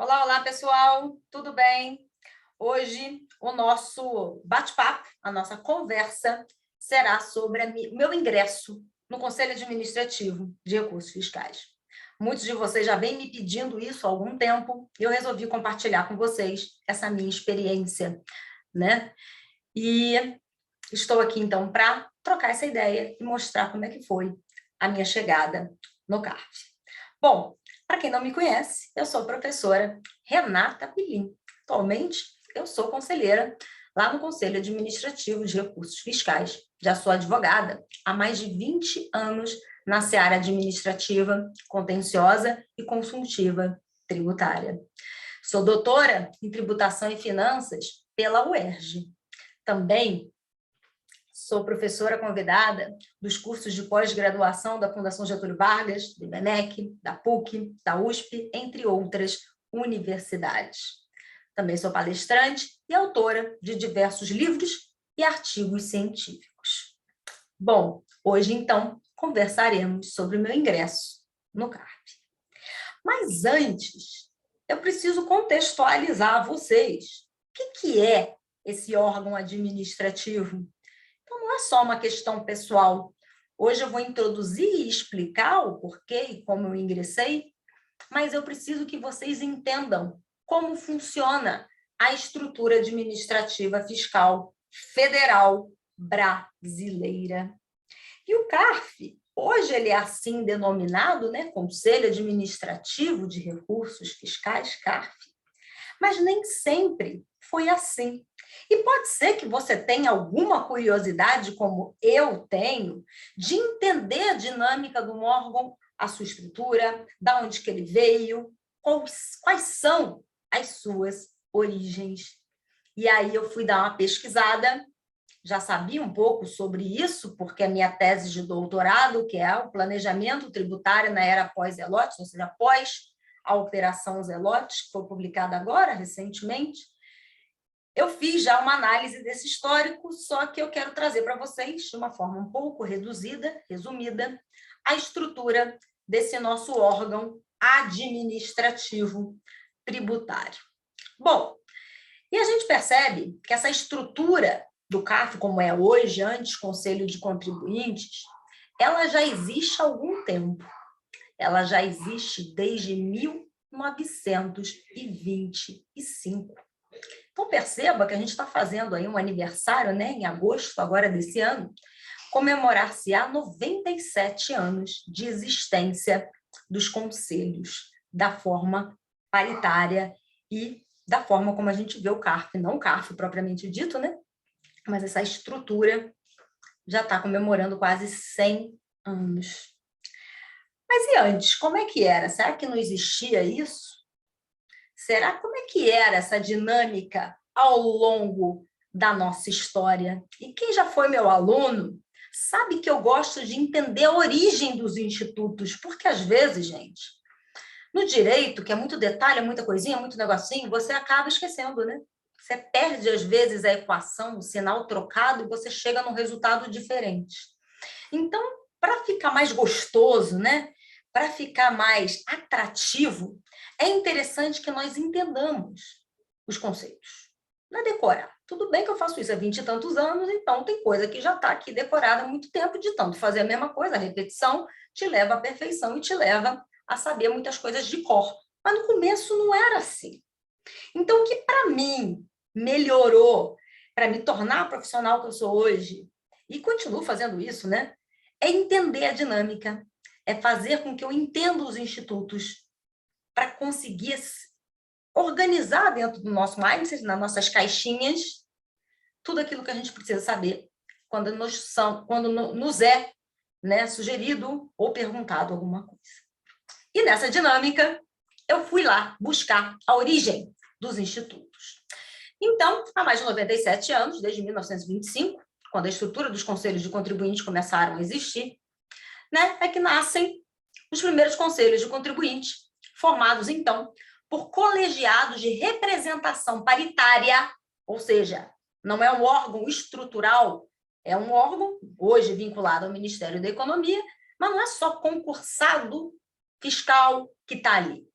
Olá, olá, pessoal, tudo bem? Hoje o nosso bate-papo, a nossa conversa será sobre meu ingresso no Conselho Administrativo de Recursos Fiscais. Muitos de vocês já vêm me pedindo isso há algum tempo e eu resolvi compartilhar com vocês essa minha experiência, né? E estou aqui, então, para trocar essa ideia e mostrar como é que foi a minha chegada no CARF. Bom, para quem não me conhece, eu sou a professora Renata Pilim. Atualmente, eu sou conselheira lá no Conselho Administrativo de Recursos Fiscais. Já sou advogada há mais de 20 anos na seara administrativa, contenciosa e consultiva tributária. Sou doutora em tributação e finanças pela UERJ. Também sou professora convidada dos cursos de pós-graduação da Fundação Getúlio Vargas, do IBMEC, da PUC, da USP, entre outras universidades. Também sou palestrante e autora de diversos livros e artigos científicos. Bom, hoje, então, conversaremos sobre o meu ingresso no CARF. Mas antes, eu preciso contextualizar a vocês o que é esse órgão administrativo. Então, não é só uma questão pessoal. Hoje eu vou introduzir e explicar o porquê e como eu ingressei, mas eu preciso que vocês entendam como funciona a estrutura administrativa fiscal federal brasileira. E o CARF, hoje ele é assim denominado, né? Conselho Administrativo de Recursos Fiscais, CARF, mas nem sempre foi assim. E pode ser que você tenha alguma curiosidade, como eu tenho, de entender a dinâmica do órgão, a sua estrutura, de onde que ele veio, quais são as suas origens. E aí eu fui dar uma pesquisada, já sabia um pouco sobre isso, porque a minha tese de doutorado, que é o planejamento tributário na era pós-Zelotes, ou seja, após a Operação Zelotes, que foi publicada agora, recentemente, eu fiz já uma análise desse histórico, só que eu quero trazer para vocês, de uma forma um pouco reduzida, resumida, a estrutura desse nosso órgão administrativo tributário. Bom, e a gente percebe que essa estrutura do CARF, como é hoje, antes Conselho de Contribuintes, ela já existe há algum tempo. Ela já existe desde 1925. Então, perceba que a gente está fazendo aí um aniversário, né, em agosto agora desse ano, comemorar-se-á 97 anos de existência dos conselhos, da forma paritária e da forma como a gente vê o CARF, não o CARF propriamente dito, né, mas essa estrutura já está comemorando quase 100 anos. Mas e antes, como é que era? Será que não existia isso? Será como é que era essa dinâmica ao longo da nossa história? E quem já foi meu aluno sabe que eu gosto de entender a origem dos institutos, porque às vezes, gente, no direito, que é muito detalhe, é muita coisinha, muito negocinho, você acaba esquecendo, né? Você perde, às vezes, a equação, o sinal trocado, e você chega num resultado diferente. Então, para ficar mais gostoso, né? Para ficar mais atrativo, é interessante que nós entendamos os conceitos. Não é decorar. Tudo bem que eu faço isso há 20 e tantos anos, então tem coisa que já está aqui decorada há muito tempo, de tanto fazer a mesma coisa, a repetição te leva à perfeição e te leva a saber muitas coisas de cor. Mas no começo não era assim. Então, o que para mim melhorou, para me tornar a profissional que eu sou hoje, e continuo fazendo isso, né? É entender a dinâmica, é fazer com que eu entenda os institutos para conseguir organizar dentro do nosso mindset, nas nossas caixinhas, tudo aquilo que a gente precisa saber quando nos é, né, sugerido ou perguntado alguma coisa. E nessa dinâmica, eu fui lá buscar a origem dos institutos. Então, há mais de 97 anos, desde 1925, quando a estrutura dos conselhos de contribuintes começaram a existir, né, é que nascem os primeiros conselhos de contribuintes, formados, então, por colegiados de representação paritária, ou seja, não é um órgão estrutural, é um órgão, hoje vinculado ao Ministério da Economia, mas não é só concursado fiscal que está ali.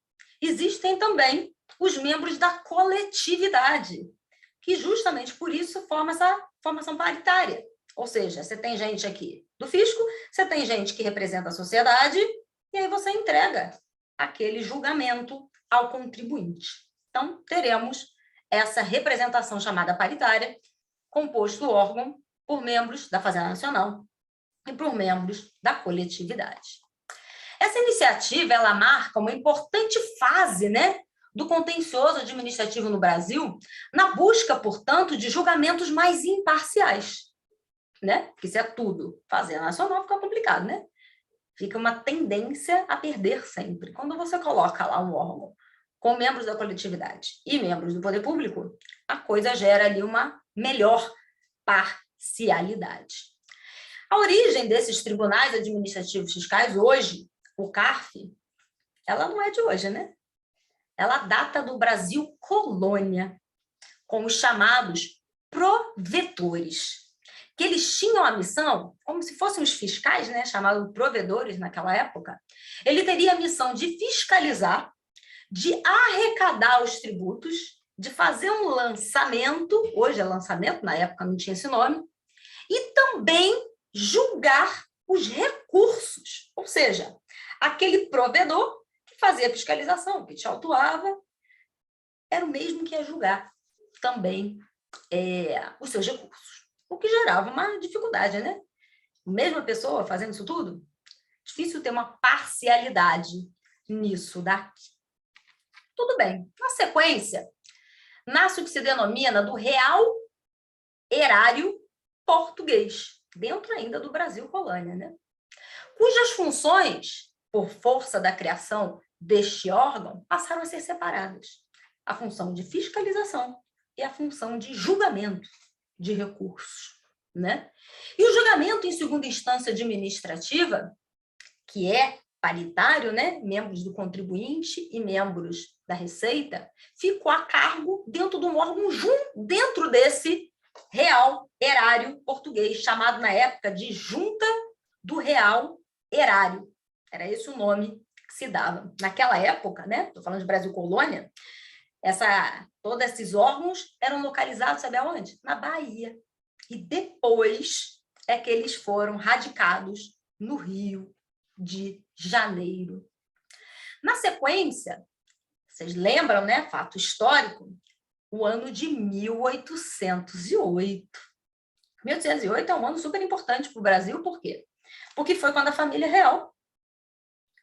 Existem também os membros da coletividade, que justamente por isso forma essa formação paritária. Ou seja, você tem gente aqui do fisco, você tem gente que representa a sociedade, e aí você entrega aquele julgamento ao contribuinte. Então, teremos essa representação chamada paritária, composto o órgão por membros da Fazenda Nacional e por membros da coletividade. Essa iniciativa, ela marca uma importante fase, né, do contencioso administrativo no Brasil, na busca, portanto, de julgamentos mais imparciais, né? Porque se é tudo Fazenda Nacional, fica complicado, né? Fica uma tendência a perder sempre. Quando você coloca lá um órgão com membros da coletividade e membros do poder público, a coisa gera ali uma melhor parcialidade. A origem desses tribunais administrativos fiscais hoje, o CARF, ela não é de hoje, né? Ela data do Brasil colônia, com os chamados provetores, que eles tinham a missão, como se fossem os fiscais, né, chamados provedores naquela época, ele teria a missão de fiscalizar, de arrecadar os tributos, de fazer um lançamento, hoje é lançamento, na época não tinha esse nome, e também julgar os recursos, ou seja, aquele provedor que fazia a fiscalização, que te autuava, era o mesmo que ia julgar também os seus recursos, o que gerava uma dificuldade, né? Mesma pessoa fazendo isso tudo, difícil ter uma parcialidade nisso daqui. Tudo bem. Na sequência, nasce o que se denomina do real erário português, dentro ainda do Brasil colônia, né? Cujas funções, por força da criação deste órgão, passaram a ser separadas. A função de fiscalização e a função de julgamento de recursos, né? E o julgamento em segunda instância administrativa, que é paritário, né? Membros do contribuinte e membros da Receita, ficou a cargo dentro de um órgão dentro desse real erário português, chamado na época de Junta do Real Erário. Era esse o nome que se dava. Naquela época, né? Estou falando de Brasil colônia, todos esses órgãos eram localizados, sabe aonde? Na Bahia. E depois é que eles foram radicados no Rio de Janeiro. Na sequência, vocês lembram, né? Fato histórico, o ano de 1808. 1808 é um ano super importante para o Brasil, por quê? Porque foi quando a família real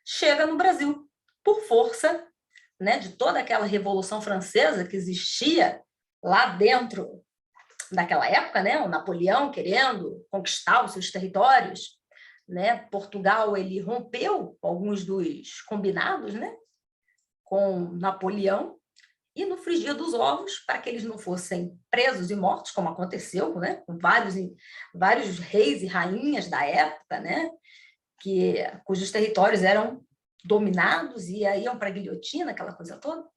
chega no Brasil, por força, né, de toda aquela Revolução Francesa que existia lá dentro daquela época, né, o Napoleão querendo conquistar os seus territórios, né, Portugal ele rompeu alguns dos combinados, né, com Napoleão, e no frigir dos ovos, para que eles não fossem presos e mortos, como aconteceu, né, com vários reis e rainhas da época, né, cujos territórios eram dominados e iam para a guilhotina, aquela coisa toda,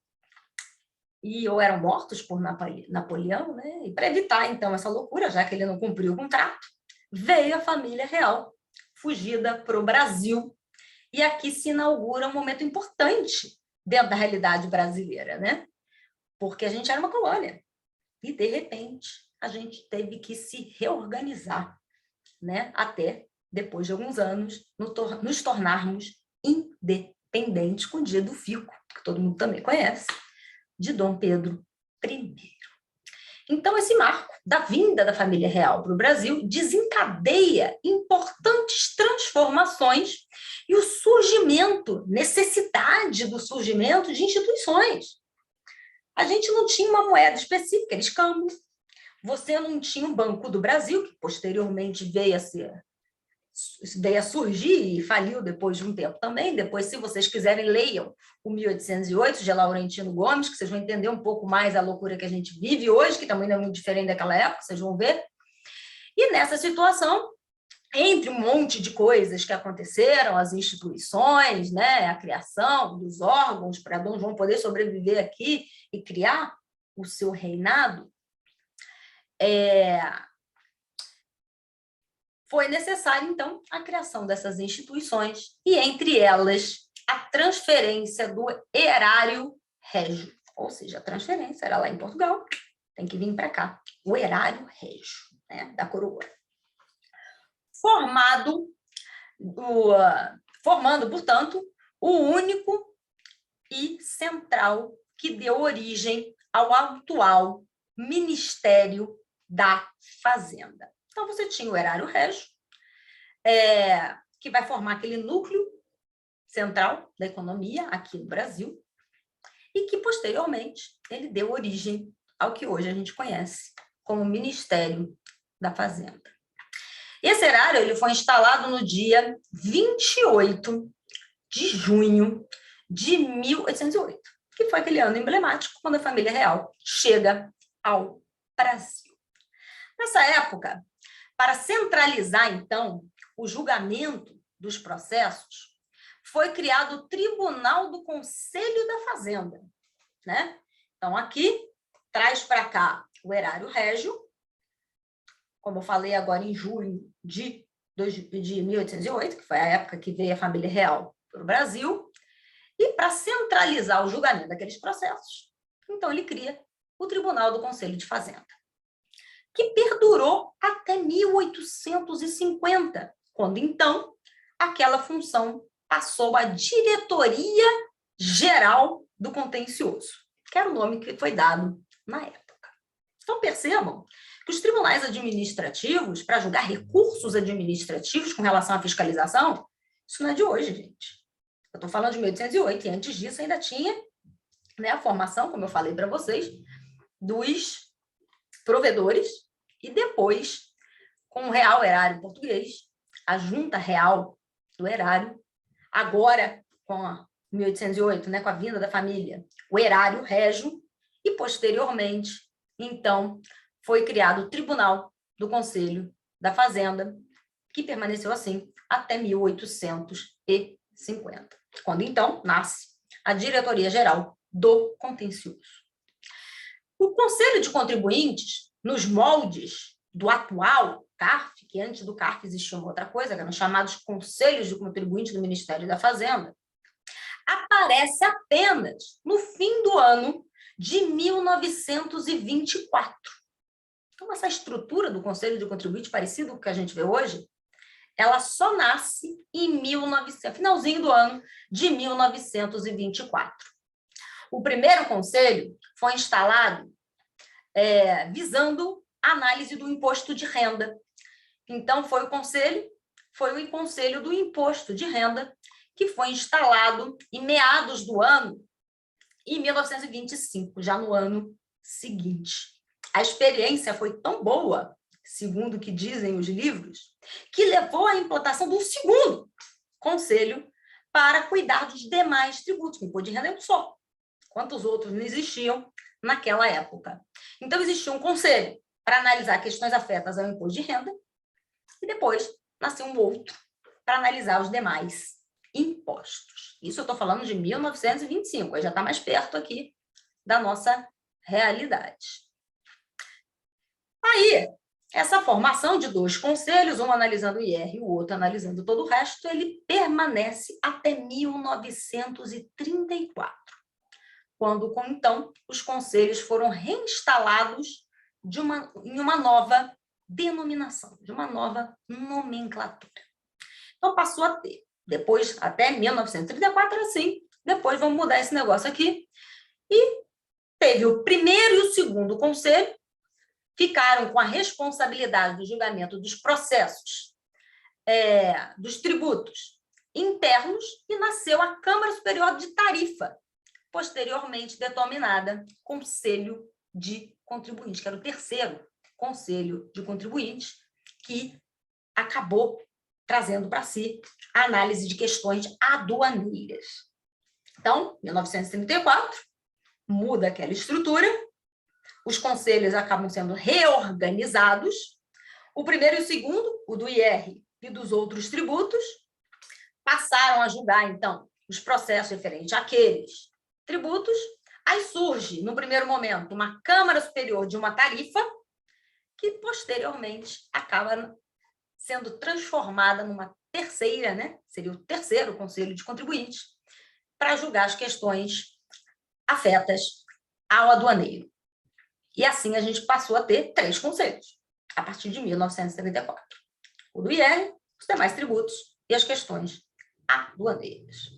ou eram mortos por Napoleão, né, e para evitar, então, essa loucura, já que ele não cumpriu o contrato, veio a família real, fugida para o Brasil, e aqui se inaugura um momento importante dentro da realidade brasileira, né? Porque a gente era uma colônia e, de repente, a gente teve que se reorganizar, né? Até, depois de alguns anos, nos tornarmos independentes com o dia do fico, que todo mundo também conhece, de Dom Pedro I. Então, esse marco da vinda da família real para o Brasil desencadeia importantes transformações e o surgimento, necessidade do surgimento de instituições. A gente não tinha uma moeda específica, era escambo. Você não tinha um Banco do Brasil, que posteriormente veio a surgir e faliu depois de um tempo também. Depois, se vocês quiserem, leiam o 1808, de Laurentino Gomes, que vocês vão entender um pouco mais a loucura que a gente vive hoje, que também não é muito diferente daquela época, vocês vão ver. E nessa situação, entre um monte de coisas que aconteceram, as instituições, né, a criação dos órgãos para Dom João poder sobreviver aqui e criar o seu reinado, foi necessária, então, a criação dessas instituições e, entre elas, a transferência do erário régio. ou seja, a transferência era lá em Portugal, tem que vir para cá, o erário régio, né, da coroa. Formando, portanto, o único e central que deu origem ao atual Ministério da Fazenda. Então, você tinha o erário régio, que vai formar aquele núcleo central da economia aqui no Brasil, e que, posteriormente, ele deu origem ao que hoje a gente conhece como Ministério da Fazenda. Esse erário ele foi instalado no dia 28 de junho de 1808, que foi aquele ano emblemático quando a família real chega ao Brasil. Nessa época, para centralizar, então, o julgamento dos processos, foi criado o Tribunal do Conselho da Fazenda, né? Então, aqui, traz para cá o erário régio, como eu falei agora em junho de 1808, que foi a época que veio a família real para o Brasil, e para centralizar o julgamento daqueles processos, então ele cria o Tribunal do Conselho de Fazenda, que perdurou até 1850, quando então aquela função passou à Diretoria Geral do Contencioso, que era o nome que foi dado na época. Então percebam que os tribunais administrativos, para julgar recursos administrativos com relação à fiscalização, isso não é de hoje, gente. Eu estou falando de 1808, e antes disso ainda tinha, né, a formação, como eu falei para vocês, dos provedores, e depois, com o Real Erário Português, a Junta Real do Erário, agora com 1808, né, com a vinda da família, o Erário Régio, e posteriormente, então, foi criado o Tribunal do Conselho da Fazenda, que permaneceu assim até 1850, quando então nasce a Diretoria Geral do Contencioso. O Conselho de Contribuintes, nos moldes do atual CARF, que antes do CARF existia uma outra coisa, que eram chamados Conselhos de Contribuintes do Ministério da Fazenda, aparece apenas no fim do ano de 1924. Então, essa estrutura do Conselho de Contribuintes, parecido com o que a gente vê hoje, ela só nasce em finalzinho do ano de 1924. O primeiro conselho foi instalado visando a análise do imposto de renda. Então, foi o Conselho do Imposto de Renda, que foi instalado em meados do ano, em 1925, já no ano seguinte. A experiência foi tão boa, segundo o que dizem os livros, que levou à implantação do segundo conselho para cuidar dos demais tributos. O imposto de renda é um só. Quantos outros não existiam naquela época? Então, existia um conselho para analisar questões afetas ao imposto de renda, e depois nasceu um outro para analisar os demais impostos. Isso eu estou falando de 1925, aí já está mais perto aqui da nossa realidade. Aí, essa formação de dois conselhos, um analisando o IR e o outro analisando todo o resto, ele permanece até 1934, quando, então, os conselhos foram reinstalados em uma nova denominação, de uma nova nomenclatura. Então, passou a ter, depois, até 1934, assim, depois vamos mudar esse negócio aqui, e teve o primeiro e o segundo conselho, ficaram com a responsabilidade do julgamento dos processos, dos tributos internos, e nasceu a Câmara Superior de Tarifa, posteriormente denominada Conselho de Contribuintes, que era o terceiro Conselho de Contribuintes, que acabou trazendo para si a análise de questões aduaneiras. Então, 1934, muda aquela estrutura, os conselhos acabam sendo reorganizados, o primeiro e o segundo, o do IR e dos outros tributos, passaram a julgar, então, os processos referentes àqueles tributos. Aí surge, no primeiro momento, uma Câmara Superior de uma Tarifa, que posteriormente acaba sendo transformada numa terceira, né? Seria o terceiro Conselho de Contribuintes, para julgar as questões afetas ao aduaneiro. E assim a gente passou a ter 3 conselhos, a partir de 1974. O do IR, os demais tributos e as questões aduaneiras.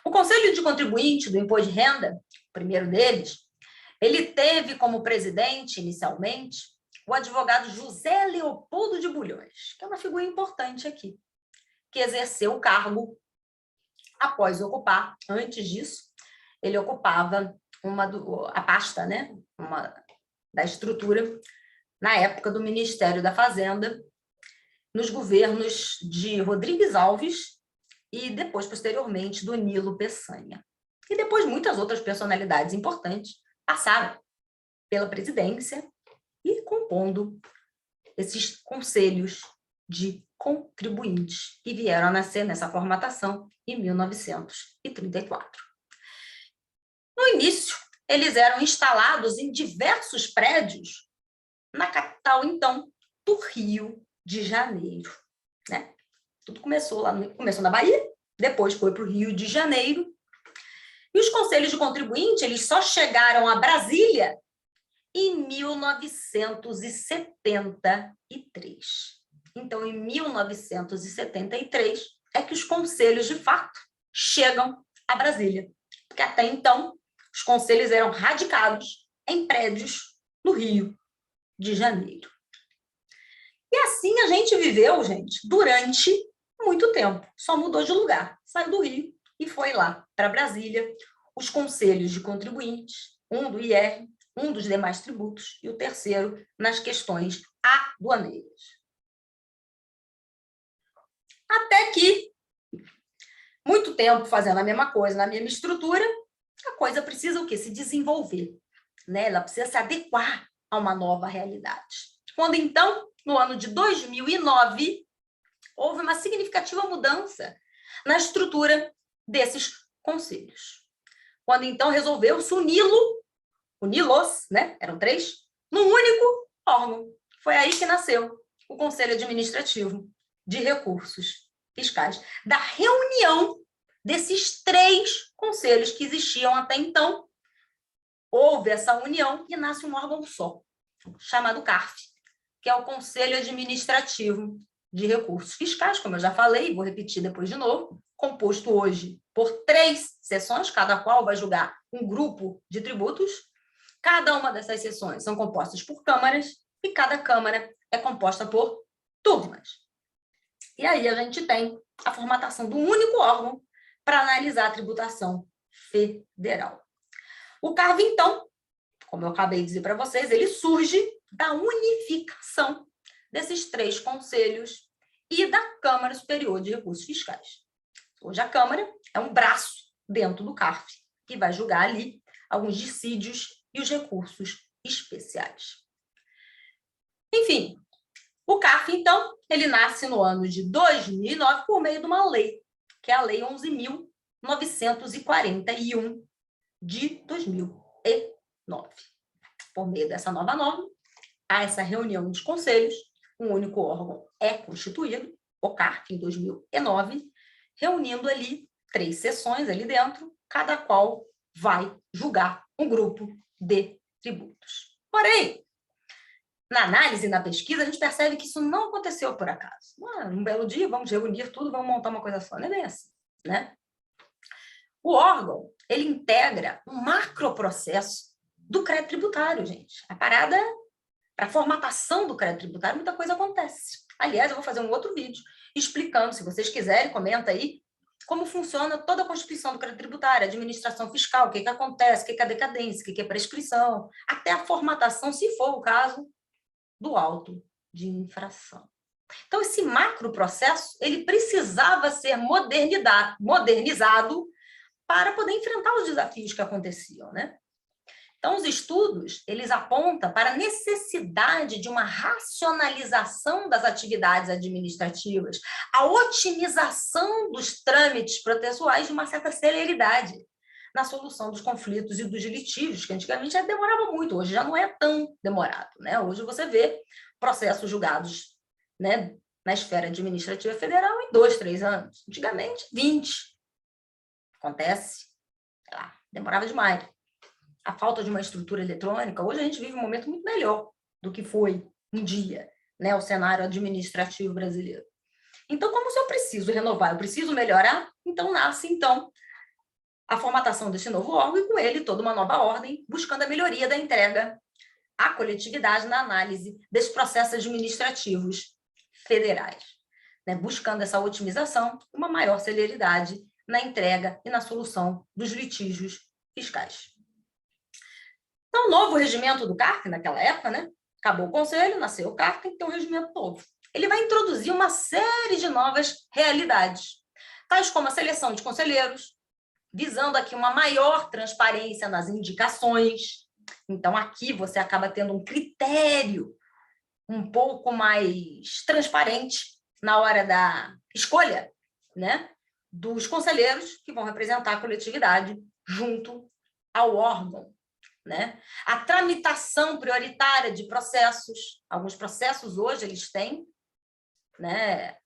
O Conselho de Contribuinte do Imposto de Renda, o primeiro deles, ele teve como presidente, inicialmente, o advogado José Leopoldo de Bulhões, que é uma figura importante aqui, que exerceu o cargo após ocupar, antes disso, ele ocupava a pasta, né, da estrutura, na época do Ministério da Fazenda, nos governos de Rodrigues Alves e depois, posteriormente, do Nilo Peçanha. E depois muitas outras personalidades importantes passaram pela presidência e compondo esses conselhos de contribuintes que vieram a nascer nessa formatação em 1934. No início, eles eram instalados em diversos prédios na capital, então, do Rio de Janeiro. Né? Tudo começou na Bahia, depois foi para o Rio de Janeiro. E os conselhos de contribuinte, eles só chegaram a Brasília em 1973. Então, em 1973, é que os conselhos, de fato, chegam a Brasília. Porque até então, os conselhos eram radicados em prédios no Rio de Janeiro. E assim a gente viveu, gente, durante muito tempo. Só mudou de lugar. Saiu do Rio e foi lá para Brasília. Os conselhos de contribuintes, um do IR, um dos demais tributos e o terceiro nas questões aduaneiras. Até que, muito tempo fazendo a mesma coisa na mesma estrutura, a coisa precisa o quê? Se desenvolver. Né? Ela precisa se adequar a uma nova realidade. Quando, então, no ano de 2009, houve uma significativa mudança na estrutura desses conselhos. Quando, então, resolveu-se uni-los, né? Eram 3, num único órgão. Foi aí que nasceu o Conselho Administrativo de Recursos Fiscais, da reunião desses 3 conselhos que existiam até então. Houve essa união e nasce um órgão só, chamado CARF, que é o Conselho Administrativo de Recursos Fiscais, como eu já falei, vou repetir depois de novo, composto hoje por 3 sessões, cada qual vai julgar um grupo de tributos. Cada uma dessas sessões são compostas por câmaras e cada câmara é composta por turmas. E aí a gente tem a formatação de um único órgão para analisar a tributação federal. O CARF, então, como eu acabei de dizer para vocês, ele surge da unificação desses 3 conselhos e da Câmara Superior de Recursos Fiscais. Hoje a Câmara é um braço dentro do CARF, que vai julgar ali alguns dissídios e os recursos especiais. Enfim, o CARF, então, ele nasce no ano de 2009 por meio de uma lei, que é a Lei 11.941 de 2009. Por meio dessa nova norma, há essa reunião dos conselhos, um único órgão é constituído, o CARF, em 2009, reunindo ali 3 sessões ali dentro, cada qual vai julgar um grupo de tributos. Porém, na análise e na pesquisa, a gente percebe que isso não aconteceu por acaso. Um belo dia, vamos reunir tudo, vamos montar uma coisa só. Não é bem assim, né? O órgão, ele integra um macroprocesso do crédito tributário, gente. A parada, para a formatação do crédito tributário, muita coisa acontece. Aliás, eu vou fazer um outro vídeo explicando, se vocês quiserem, comenta aí, como funciona toda a constituição do crédito tributário, a administração fiscal, o que acontece, o que é decadência, o que é prescrição, até a formatação, se for o caso, do auto de infração. Então, esse macroprocesso, ele precisava ser modernizado para poder enfrentar os desafios que aconteciam, né? Então, os estudos, eles apontam para a necessidade de uma racionalização das atividades administrativas, a otimização dos trâmites processuais de uma certa celeridade na solução dos conflitos e dos litígios, que antigamente já demorava muito, hoje já não é tão demorado, né? Hoje você vê processos julgados, né, na esfera administrativa federal em 2, 3 anos. Antigamente, 20. Acontece, sei lá, demorava demais. a falta de uma estrutura eletrônica, hoje a gente vive um momento muito melhor do que foi um dia, né, o cenário administrativo brasileiro. Então, como se eu preciso renovar, eu preciso melhorar, então nasce, a formatação desse novo órgão e com ele toda uma nova ordem, buscando a melhoria da entrega à coletividade na análise desses processos administrativos federais, né, buscando essa otimização e uma maior celeridade na entrega e na solução dos litígios fiscais. Então, o novo regimento do CARF, naquela época, né, acabou o conselho, nasceu o CARF, tem que ter um regimento novo. Ele vai introduzir uma série de novas realidades, tais como a seleção de conselheiros, visando aqui uma maior transparência nas indicações. Então, aqui você acaba tendo um critério um pouco mais transparente na hora da escolha, né, dos conselheiros que vão representar a coletividade junto ao órgão, né? A tramitação prioritária de processos. Alguns processos hoje eles têm, né,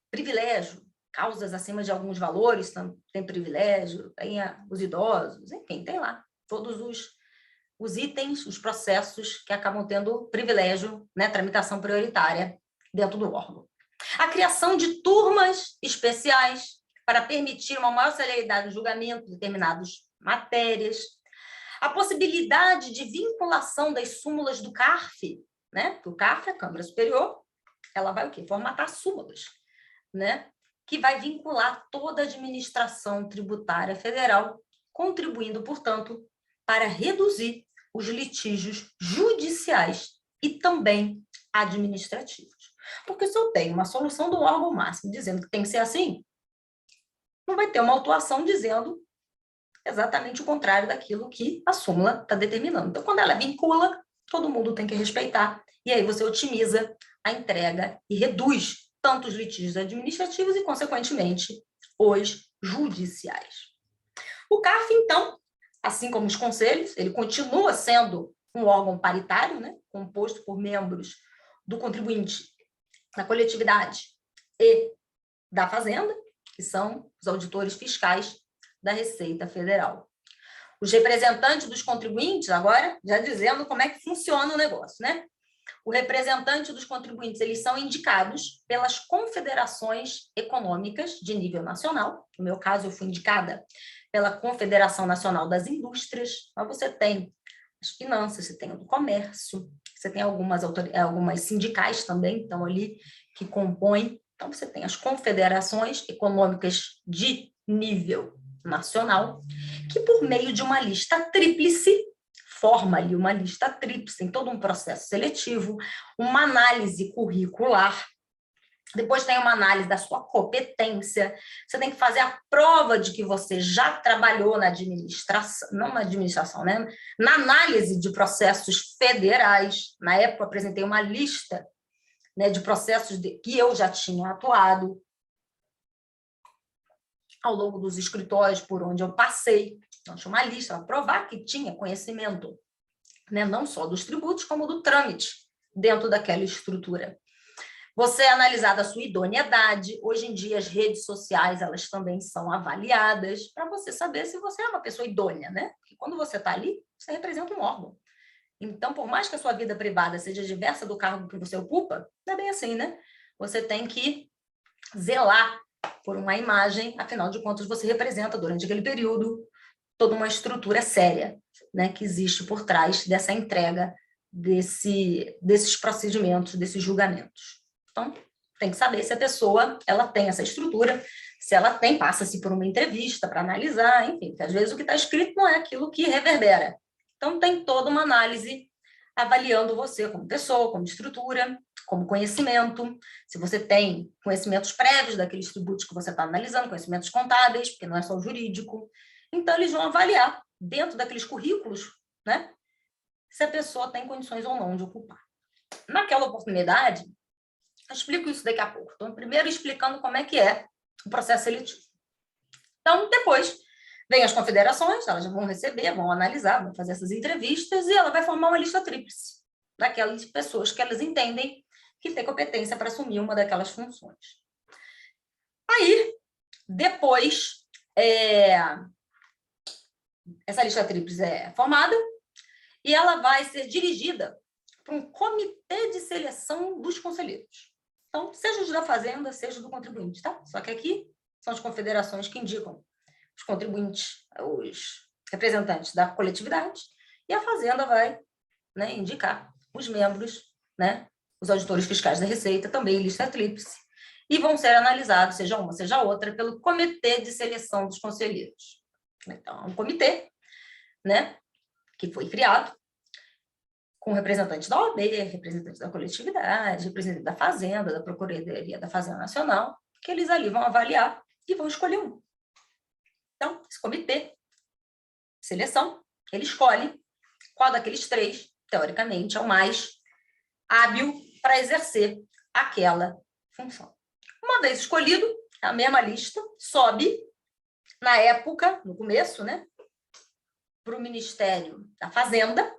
privilégio, causas acima de alguns valores tem privilégio, tem os idosos, enfim, tem lá todos os itens, os processos que acabam tendo privilégio, né, tramitação prioritária dentro do órgão. A criação de turmas especiais para permitir uma maior celeridade no julgamento de determinadas matérias. A possibilidade de vinculação das súmulas do CARF, né? O CARF, a Câmara Superior, ela vai o quê? Formatar súmulas, né? Que vai vincular toda a administração tributária federal, contribuindo, portanto, para reduzir os litígios judiciais e também administrativos. Porque se eu tenho uma solução do órgão máximo dizendo que tem que ser assim, não vai ter uma autuação dizendo exatamente o contrário daquilo que a súmula está determinando. Então, quando ela vincula, todo mundo tem que respeitar, e aí você otimiza a entrega e reduz tanto os litígios administrativos e, consequentemente, os judiciais. O CARF, então, assim como os conselhos, ele continua sendo um órgão paritário, né, composto por membros do contribuinte, da coletividade e da Fazenda, que são os auditores fiscais da Receita Federal. Os representantes dos contribuintes, agora, já dizendo como é que funciona o negócio, né? O representante dos contribuintes, eles são indicados pelas confederações econômicas de nível nacional. No meu caso, eu fui indicada pela Confederação Nacional das Indústrias, mas você tem as finanças, você tem o do comércio, você tem algumas sindicais também, estão ali, que compõem. Então, você tem as confederações econômicas de nível nacional, que por meio de uma lista tríplice, forma ali uma lista tríplice, tem todo um processo seletivo, uma análise curricular, depois tem uma análise da sua competência, você tem que fazer a prova de que você já trabalhou na administração, não na administração, né? Na análise de processos federais. Na época, eu apresentei uma lista, né, de processos que eu já tinha atuado ao longo dos escritórios por onde eu passei. Então, tinha uma lista para provar que tinha conhecimento, né, não só dos tributos, como do trâmite dentro daquela estrutura. Você é analisada a sua idoneidade. Hoje em dia, as redes sociais, elas também são avaliadas para você saber se você é uma pessoa idônea, né? Porque quando você está ali, você representa um órgão. Então, por mais que a sua vida privada seja diversa do cargo que você ocupa, não é bem assim, né? Você tem que zelar por uma imagem, afinal de contas, você representa, durante aquele período, toda uma estrutura séria, né, que existe por trás dessa entrega desses procedimentos, desses julgamentos. Então, tem que saber se a pessoa ela tem essa estrutura, se ela tem, passa-se por uma entrevista para analisar, enfim, porque às vezes o que está escrito não é aquilo que reverbera. Então, tem toda uma análise avaliando você como pessoa, como estrutura, como conhecimento, se você tem conhecimentos prévios daqueles tributos que você está analisando, conhecimentos contábeis, porque não é só o jurídico. Então, eles vão avaliar, dentro daqueles currículos, né, se a pessoa tem condições ou não de ocupar. Naquela oportunidade, eu explico isso daqui a pouco. Então, primeiro explicando como é que é o processo seletivo. Então, depois, vem as confederações, elas vão receber, vão analisar, vão fazer essas entrevistas, e ela vai formar uma lista tríplice daquelas pessoas que elas entendem que têm competência para assumir uma daquelas funções. Aí, depois, essa lista tríplice é formada e ela vai ser dirigida por um comitê de seleção dos conselheiros. Então, seja os da Fazenda, seja do contribuinte, tá? Só que aqui são as confederações que indicam os contribuintes, os representantes da coletividade, e a Fazenda vai, né, indicar os membros, né, os auditores fiscais da Receita, também lista tríplice, e vão ser analisados, seja uma, seja outra, pelo comitê de seleção dos conselheiros. Então, é um comitê, né, que foi criado com representantes da OAB, representantes da coletividade, representante da Fazenda, da Procuradoria da Fazenda Nacional, que eles ali vão avaliar e vão escolher um. Então, esse comitê de seleção, ele escolhe qual daqueles três, teoricamente, é o mais hábil para exercer aquela função. Uma vez escolhido, a mesma lista sobe, na época, no começo, né, para o Ministério da Fazenda,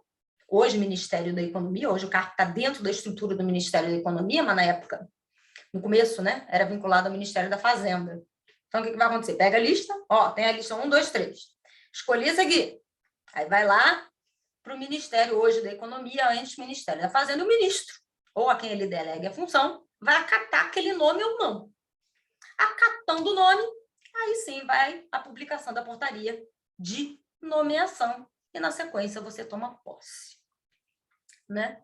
hoje Ministério da Economia, hoje o cargo está dentro da estrutura do Ministério da Economia, mas na época, no começo, né, era vinculado ao Ministério da Fazenda. Então, o que vai acontecer? Pega a lista, ó, tem a lista 1, 2, 3. Escolhi esse aqui. Aí vai lá para o Ministério hoje da Economia, antes do Ministério da Fazenda, o ministro, ou a quem ele delegue a função, vai acatar aquele nome ou não. Acatando o nome, aí sim vai a publicação da portaria de nomeação e, na sequência, você toma posse. Né?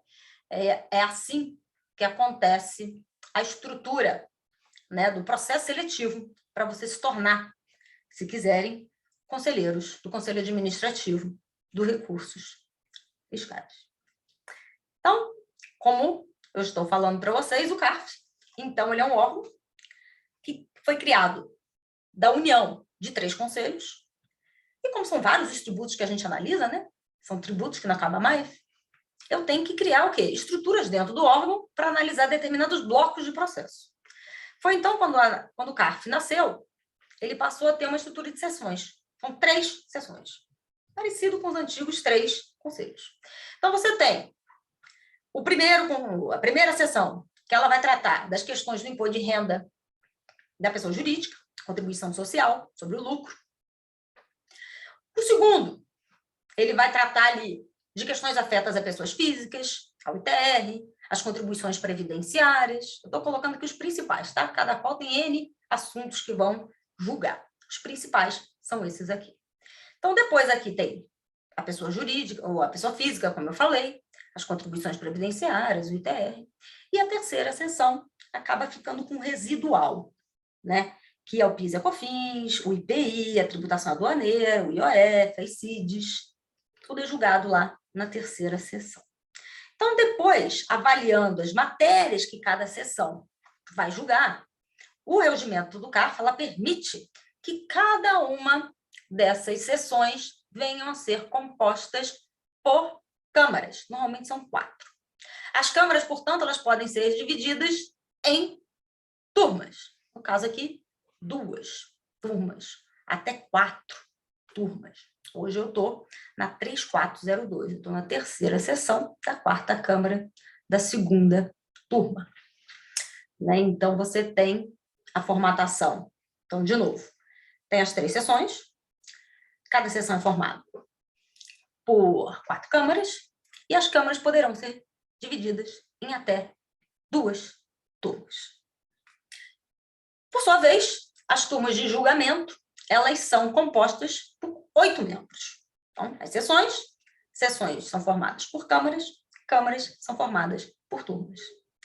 É assim que acontece a estrutura, né, do processo seletivo para você se tornar, se quiserem, conselheiros do Conselho Administrativo dos Recursos Fiscais. Então, como eu estou falando para vocês, o CARF, então, ele é um órgão que foi criado da união de 3 conselhos, e como são vários os tributos que a gente analisa, né? São tributos que não acabam mais, eu tenho que criar o quê? Estruturas dentro do órgão para analisar determinados blocos de processo. Foi então, quando o CARF nasceu, ele passou a ter uma estrutura de sessões. São 3 sessões, parecido com os antigos 3 conselhos. Então, você tem a primeira sessão, que ela vai tratar das questões do imposto de renda da pessoa jurídica, contribuição social sobre o lucro. O segundo, ele vai tratar ali de questões afetas a pessoas físicas, ao ITR, as contribuições previdenciárias. Eu estou colocando aqui os principais, tá? Cada qual tem N assuntos que vão julgar. Os principais são esses aqui. Então, depois aqui tem a pessoa jurídica, ou a pessoa física, como eu falei, as contribuições previdenciárias, o ITR. E a terceira seção acaba ficando com residual, né? Que é o PIS e a COFINS, o IPI, a tributação aduaneira, o IOF, as CIDs, tudo é julgado lá na terceira sessão. Então, depois, avaliando as matérias que cada sessão vai julgar, o regimento do CARF, ela permite que cada uma dessas sessões venham a ser compostas por câmaras. Normalmente são 4. As câmaras, portanto, elas podem ser divididas em turmas. No caso aqui, 2 turmas, até 4 turmas. Hoje eu estou na 3402, eu estou na terceira sessão da 4ª Câmara da 2ª turma. Né? Então, você tem a formatação. Então, de novo, tem as 3 sessões, cada sessão é formada por 4 câmaras, e as câmaras poderão ser divididas em até 2 turmas. Por sua vez, as turmas de julgamento, elas são compostas por 8 membros. Então, as sessões são formadas por câmaras, câmaras são formadas por turmas.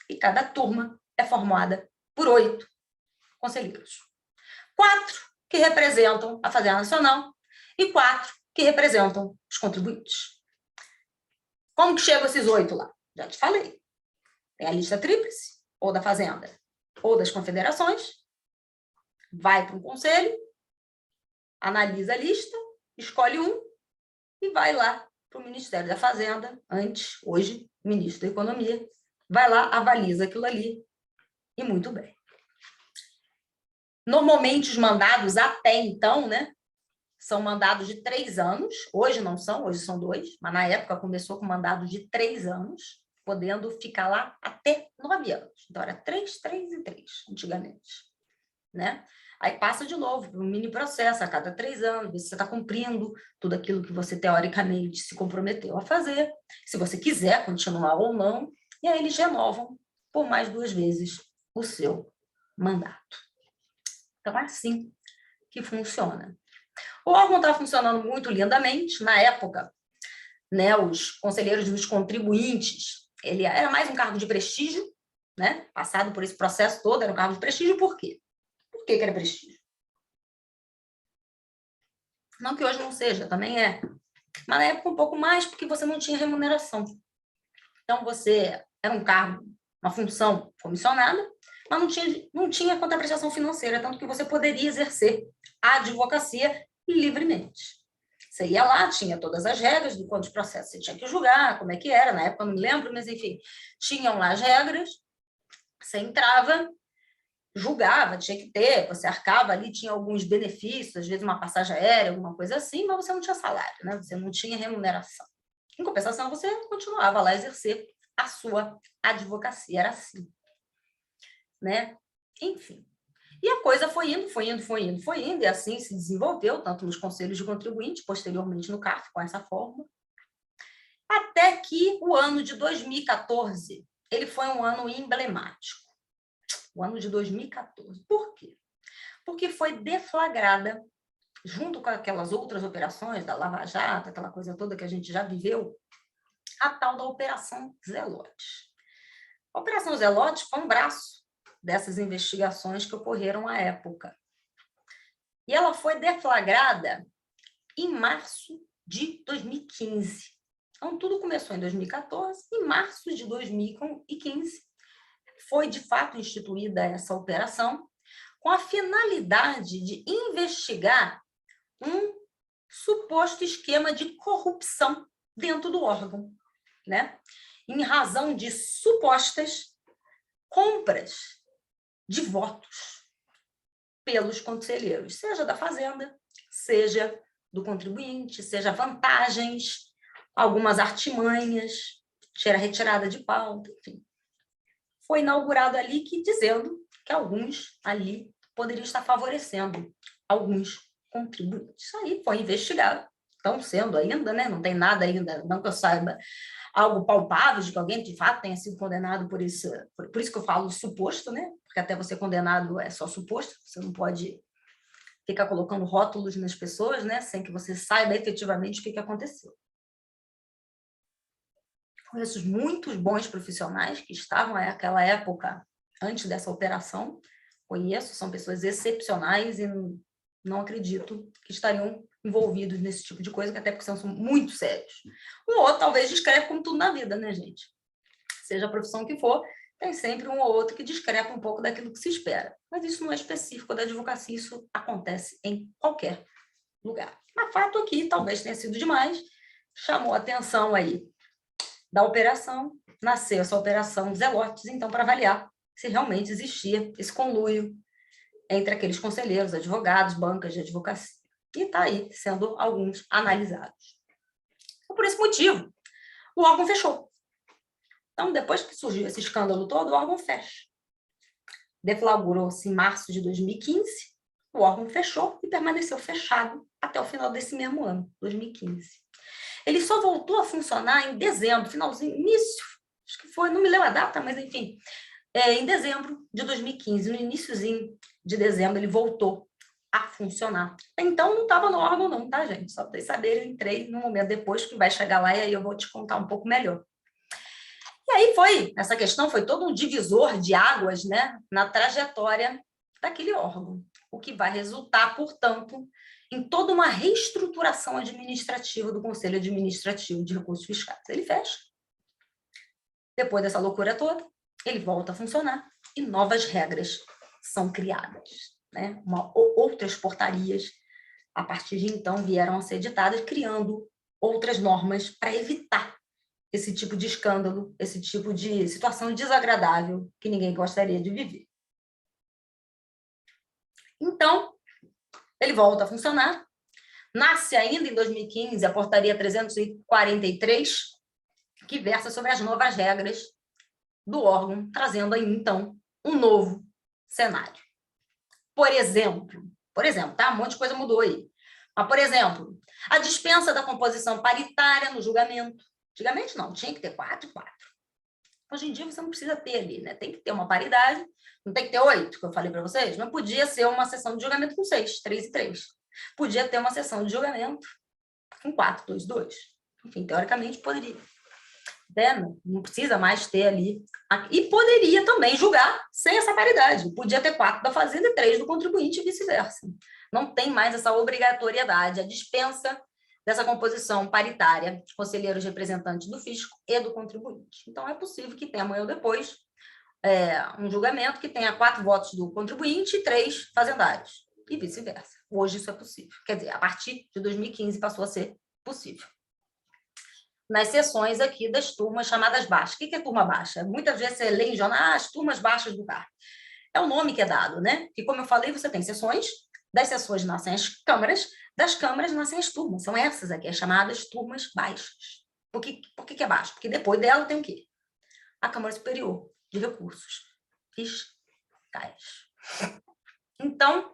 E cada turma é formada por 8 conselheiros. 4 que representam a Fazenda Nacional e 4 que representam os contribuintes. Como que chegam esses 8 lá? Já te falei. Tem a lista tríplice, ou da Fazenda, ou das confederações, vai para um conselho, analisa a lista, escolhe um e vai lá para o Ministério da Fazenda, antes, hoje, Ministro da Economia, vai lá, avaliza aquilo ali, e muito bem. Normalmente, os mandados até então, né, são mandados de 3 anos, hoje não são, hoje são 2, mas na época começou com mandado de 3 anos, podendo ficar lá até 9 anos. Então, era 3, 3 e 3, antigamente. Né? Aí passa de novo por um mini processo a cada 3 anos, ver se você está cumprindo tudo aquilo que você teoricamente se comprometeu a fazer, se você quiser continuar ou não, e aí eles renovam por mais 2 vezes o seu mandato. Então, é assim que funciona. O órgão está funcionando muito lindamente. Na época, né, os conselheiros dos contribuintes, ele era mais um cargo de prestígio, né? Passado por esse processo todo, era um cargo de prestígio. Por quê? Por que era prestígio? Não que hoje não seja, também é. Mas na época um pouco mais, porque você não tinha remuneração. Então, você era um cargo, uma função comissionada, mas não tinha contraprestação financeira, tanto que você poderia exercer a advocacia livremente. Você ia lá, tinha todas as regras de quantos processos você tinha que julgar, como é que era, na época eu não me lembro, mas enfim, tinham lá as regras, você entrava, julgava, tinha que ter, você arcava ali, tinha alguns benefícios, às vezes uma passagem aérea, alguma coisa assim, mas você não tinha salário, né? Você não tinha remuneração. Em compensação, você continuava lá a exercer a sua advocacia, era assim, né? Enfim. E a coisa foi indo, e assim se desenvolveu, tanto nos conselhos de contribuinte, posteriormente no CARF, com essa forma, até que o ano de 2014, ele foi um ano emblemático. O ano de 2014. Por quê? Porque foi deflagrada, junto com aquelas outras operações da Lava Jato, aquela coisa toda que a gente já viveu, a tal da Operação Zelote. A Operação Zelote foi um braço dessas investigações que ocorreram à época. E ela foi deflagrada em março de 2015. Então, tudo começou em 2014. Em março de 2015, foi, de fato, instituída essa operação com a finalidade de investigar um suposto esquema de corrupção dentro do órgão, né? Em razão de supostas compras de votos pelos conselheiros, seja da Fazenda, seja do contribuinte, seja vantagens, algumas artimanhas, retirada de pauta, enfim. Foi inaugurado ali dizendo que alguns ali poderiam estar favorecendo alguns contribuintes. Isso aí foi investigado. Estão sendo ainda, né? Não tem nada ainda, não que eu saiba, algo palpável de que alguém de fato tenha sido condenado por isso. Por isso que eu falo suposto, né? Porque até você condenado é só suposto, você não pode ficar colocando rótulos nas pessoas, né? Sem que você saiba efetivamente o que aconteceu. Conheço muitos bons profissionais que estavam naquela época, antes dessa operação. Conheço, são pessoas excepcionais e não acredito que estariam envolvidos nesse tipo de coisa, que até porque são muito sérios. Um ou outro talvez discrepa, como tudo na vida, né, gente? Seja a profissão que for, tem sempre um ou outro que discrepa um pouco daquilo que se espera. Mas isso não é específico da advocacia, isso acontece em qualquer lugar. Mas fato aqui, talvez tenha sido demais, chamou a atenção aí da operação, nasceu essa operação Zelotes, então, para avaliar se realmente existia esse conluio entre aqueles conselheiros, advogados, bancas de advocacia. E está aí sendo alguns analisados. Então, por esse motivo, o órgão fechou. Então, depois que surgiu esse escândalo todo, o órgão fecha. Deflagrou-se em março de 2015, o órgão fechou e permaneceu fechado até o final desse mesmo ano, 2015. Ele só voltou a funcionar em dezembro, finalzinho, início, acho que foi, não me lembro a data, mas enfim, em dezembro de 2015, no iniciozinho de dezembro, ele voltou a funcionar. Então, não estava no órgão não, tá, gente? Só para vocês saberem, eu entrei no momento depois que vai chegar lá e aí eu vou te contar um pouco melhor. E aí essa questão foi todo um divisor de águas, né, na trajetória daquele órgão, o que vai resultar, portanto, em toda uma reestruturação administrativa do Conselho Administrativo de Recursos Fiscais. Ele fecha. Depois dessa loucura toda, ele volta a funcionar e novas regras são criadas, né? Outras portarias, a partir de então, vieram a ser editadas, criando outras normas para evitar esse tipo de escândalo, esse tipo de situação desagradável que ninguém gostaria de viver. Então, ele volta a funcionar. Nasce ainda em 2015 a Portaria 343, que versa sobre as novas regras do órgão, trazendo aí, então, um novo cenário. Por exemplo, tá? Um monte de coisa mudou aí. Mas, por exemplo, a dispensa da composição paritária no julgamento. Antigamente não, tinha que ter 4 e 4. Hoje em dia você não precisa ter ali, né? Tem que ter uma paridade, não tem que ter 8, que eu falei para vocês. Não podia ser uma sessão de julgamento com 6, 3 e 3. Podia ter uma sessão de julgamento com 4, 2, 2. Enfim, teoricamente poderia. Não precisa mais ter ali. E poderia também julgar sem essa paridade. Podia ter 4 da fazenda e 3 do contribuinte e vice-versa. Não tem mais essa obrigatoriedade, a dispensa dessa composição paritária de conselheiros representantes do fisco e do contribuinte. Então, é possível que tenha amanhã ou depois um julgamento que tenha 4 votos do contribuinte e 3 fazendários, e vice-versa. Hoje isso é possível. Quer dizer, a partir de 2015 passou a ser possível. Nas sessões aqui das turmas chamadas baixas. O que é turma baixa? Muitas vezes você lê em jornal, as turmas baixas do CARF. É o nome que é dado, né? E como eu falei, você tem sessões, das sessões nascem as câmaras, das câmaras nascem as turmas. São essas aqui, as chamadas turmas baixas. Por que é baixo? Porque depois dela tem o quê? A Câmara Superior de Recursos Fiscais. Então,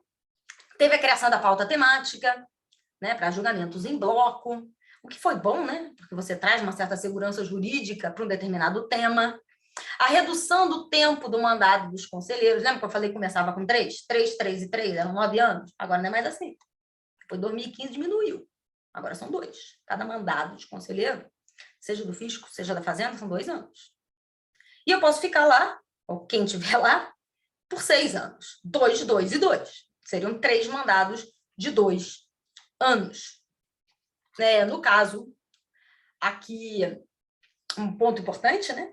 teve a criação da pauta temática, né, para julgamentos em bloco, o que foi bom, né? Porque você traz uma certa segurança jurídica para um determinado tema. A redução do tempo do mandado dos conselheiros. Lembra que eu falei que começava com 3? 3, 3 e 3, eram 9 anos. Agora não é mais assim. Depois de 2015 diminuiu. Agora são 2. Cada mandado de conselheiro, seja do fisco, seja da fazenda, são 2 anos. E eu posso ficar lá, ou quem estiver lá, por 6 anos. 2, 2 e 2. Seriam 3 mandados de 2 anos. No caso, aqui, um ponto importante, né?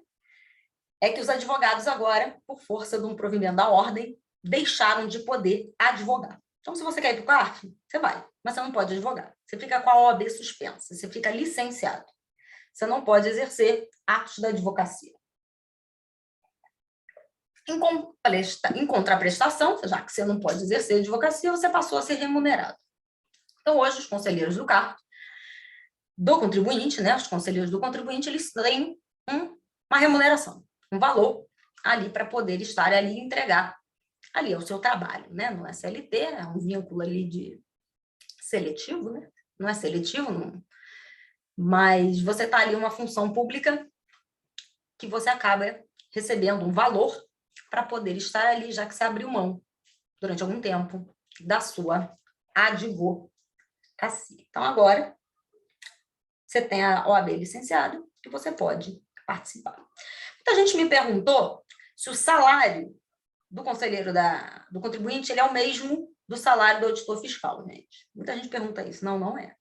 É que os advogados agora, por força de um provimento da ordem, deixaram de poder advogar. Então, se você quer ir para o CARF, você vai, mas você não pode advogar. Você fica com a OAB suspensa, você fica licenciado. Você não pode exercer atos da advocacia. Em contraprestação, já que você não pode exercer advocacia, você passou a ser remunerado. Então, hoje, os conselheiros do CARF, do contribuinte, né, os conselheiros do contribuinte, eles têm uma remuneração, um valor ali para poder estar ali e entregar ali o seu trabalho, né? Não é CLT, é um vínculo ali de seletivo, né? Não é seletivo, não. Mas você está ali uma função pública que você acaba recebendo um valor para poder estar ali, já que você abriu mão durante algum tempo da sua advocacia. Então, agora, você tem a OAB licenciado e você pode participar. Muita gente me perguntou se o salário do conselheiro do contribuinte ele é o mesmo do salário do auditor fiscal, gente. Muita gente pergunta isso. Não, não é.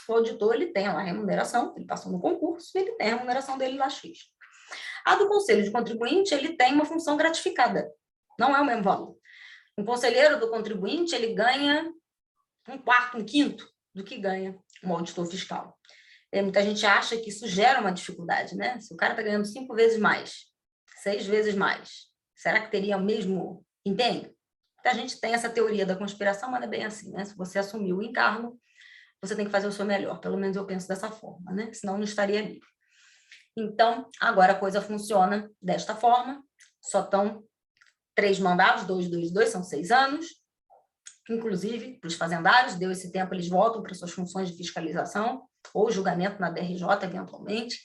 O auditor ele tem a remuneração, ele passou no concurso, ele tem a remuneração dele lá X. A do conselho de contribuinte, ele tem uma função gratificada. Não é o mesmo valor. Um conselheiro do contribuinte, ele ganha 1/4, 1/5 do que ganha um auditor fiscal. Muita gente acha que isso gera uma dificuldade, né? Se o cara está ganhando 5 vezes mais, 6 vezes mais, será que teria o mesmo empenho? A gente tem essa teoria da conspiração, mas não é bem assim, né? Se você assumir o encargo, você tem que fazer o seu melhor. Pelo menos eu penso dessa forma, né? Senão não estaria ali. Então, agora a coisa funciona desta forma. Só estão 3 mandados, 2, 2, 2, são 6 anos. Inclusive, para os fazendários, deu esse tempo, eles voltam para suas funções de fiscalização ou julgamento na DRJ, eventualmente.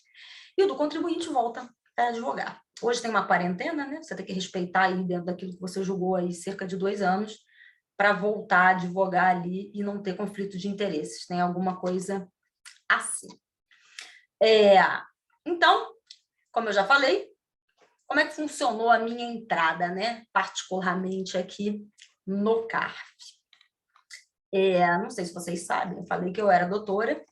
E o do contribuinte volta a advogar. Hoje tem uma quarentena, né? Você tem que respeitar aí dentro daquilo que você julgou aí cerca de 2 anos para voltar a advogar ali e não ter conflito de interesses. Tem alguma coisa assim. Então, como eu já falei, como é que funcionou a minha entrada, né? Particularmente aqui no CARF. Não sei se vocês sabem, eu falei que eu era doutora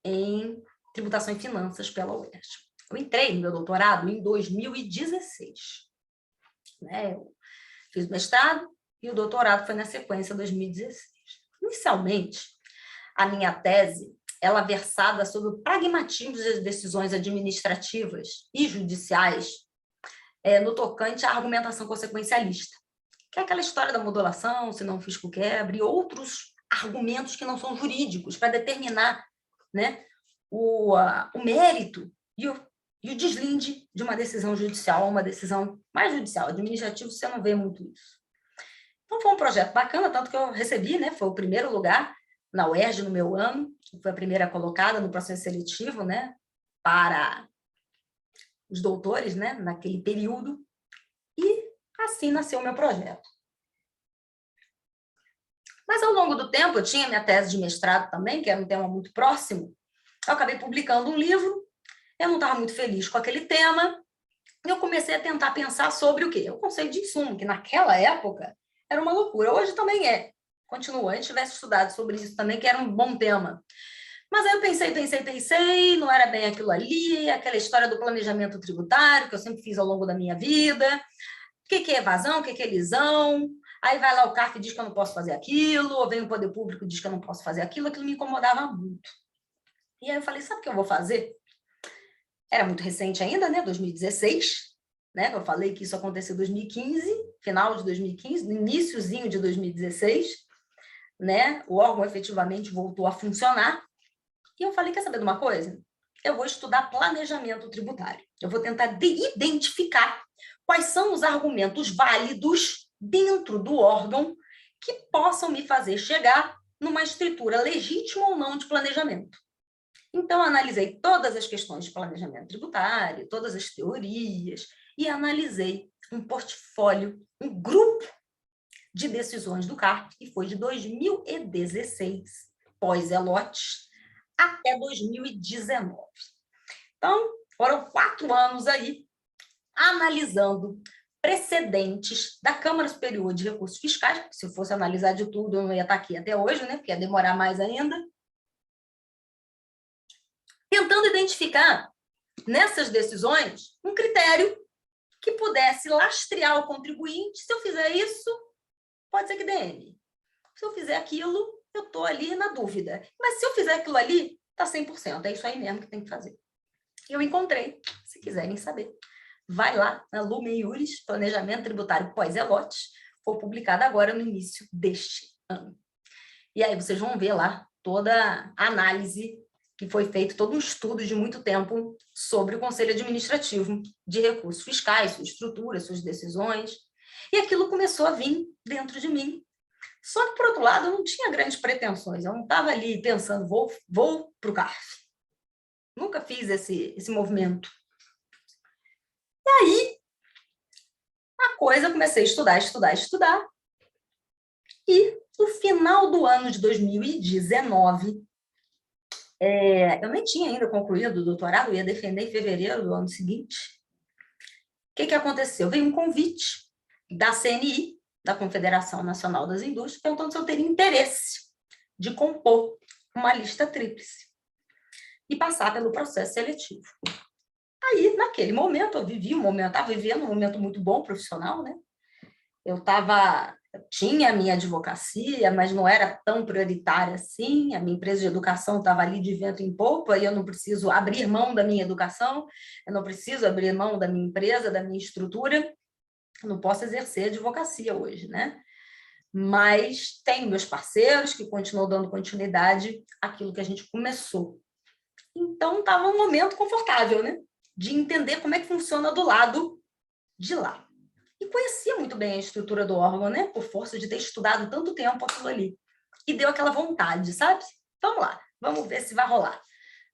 em tributação e finanças pela UERJ. Eu entrei no meu doutorado em 2016. Né? Eu fiz o mestrado e o doutorado foi na sequência em 2016. Inicialmente, a minha tese ela versada sobre o pragmatismo das decisões administrativas e judiciais no tocante à argumentação consequencialista, que é aquela história da modulação, se não o fisco quebra, e outros argumentos que não são jurídicos para determinar, né, o mérito e o deslinde de uma decisão judicial, uma decisão mais judicial. Administrativo, você não vê muito isso. Então, foi um projeto bacana, tanto que eu recebi, né? Foi o primeiro lugar na UERJ no meu ano, foi a primeira colocada no processo seletivo, né? Para os doutores, né? Naquele período. E assim nasceu o meu projeto. Mas, ao longo do tempo, eu tinha minha tese de mestrado também, que era um tema muito próximo. Eu acabei publicando um livro, eu não estava muito feliz com aquele tema, e eu comecei a tentar pensar sobre o quê? O conceito de insumo, que naquela época era uma loucura. Hoje também é. Continua. A gente tivesse estudado sobre isso também, que era um bom tema. Mas aí eu pensei, não era bem aquilo ali, aquela história do planejamento tributário, que eu sempre fiz ao longo da minha vida. O que é evasão, o que é elisão? Aí vai lá o CARF e diz que eu não posso fazer aquilo, ou vem o poder público e diz que eu não posso fazer aquilo me incomodava muito. E aí eu falei, sabe o que eu vou fazer? Era muito recente ainda, né? 2016, né? Eu falei que isso aconteceu em 2015, final de 2015, no iniciozinho de 2016, né? O órgão efetivamente voltou a funcionar. E eu falei, quer saber de uma coisa? Eu vou estudar planejamento tributário. Eu vou tentar identificar quais são os argumentos válidos dentro do órgão que possam me fazer chegar numa estrutura legítima ou não de planejamento. Então, analisei todas as questões de planejamento tributário, todas as teorias, e analisei um portfólio, um grupo de decisões do CARF, que foi de 2016, pós-Elotes, até 2019. Então, foram 4 anos aí, analisando precedentes da Câmara Superior de Recursos Fiscais, porque se eu fosse analisar de tudo, eu não ia estar aqui até hoje, né? Porque ia demorar mais ainda. Tentando identificar nessas decisões um critério que pudesse lastrear o contribuinte. Se eu fizer isso, pode ser que dê M. Se eu fizer aquilo, eu estou ali na dúvida. Mas se eu fizer aquilo ali, está 100%. É isso aí mesmo que tem que fazer. Eu encontrei, se quiserem saber. Vai lá na Lumen Iuris, Planejamento Tributário pós-Elotes, foi publicada agora no início deste ano. E aí vocês vão ver lá toda a análise que foi feito, todo um estudo de muito tempo sobre o Conselho Administrativo de Recursos Fiscais, sua estrutura, suas decisões. E aquilo começou a vir dentro de mim. Só que, por outro lado, eu não tinha grandes pretensões. Eu não estava ali pensando, vou para o CARF. Nunca fiz esse movimento. E aí, a coisa, comecei a estudar. E, no final do ano de 2019, eu nem tinha ainda concluído o doutorado, eu ia defender em fevereiro do ano seguinte. O que aconteceu? Veio um convite da CNI, da Confederação Nacional das Indústrias, perguntando se eu teria interesse de compor uma lista tríplice e passar pelo processo seletivo. Aí, naquele momento, eu estava vivendo um momento muito bom profissional, né? Eu tinha a minha advocacia, mas não era tão prioritária assim. A minha empresa de educação estava ali de vento em popa e eu não preciso abrir mão da minha educação, eu não preciso abrir mão da minha empresa, da minha estrutura. Eu não posso exercer advocacia hoje, né? Mas tenho meus parceiros que continuam dando continuidade àquilo que a gente começou. Então, estava um momento confortável, né? De entender como é que funciona do lado de lá. E conhecia muito bem a estrutura do órgão, né? Por força de ter estudado tanto tempo aquilo ali. E deu aquela vontade, sabe? Vamos lá, vamos ver se vai rolar,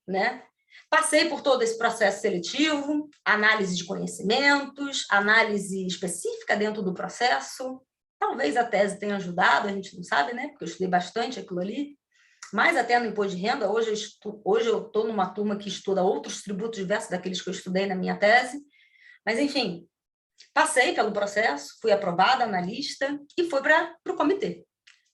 né? Passei por todo esse processo seletivo, análise de conhecimentos, análise específica dentro do processo. Talvez a tese tenha ajudado, a gente não sabe, né? Porque eu estudei bastante aquilo ali. Mas até no imposto de renda, hoje eu estou numa turma que estuda outros tributos diversos daqueles que eu estudei na minha tese. Mas, enfim, passei pelo processo, fui aprovada na lista e fui para o comitê.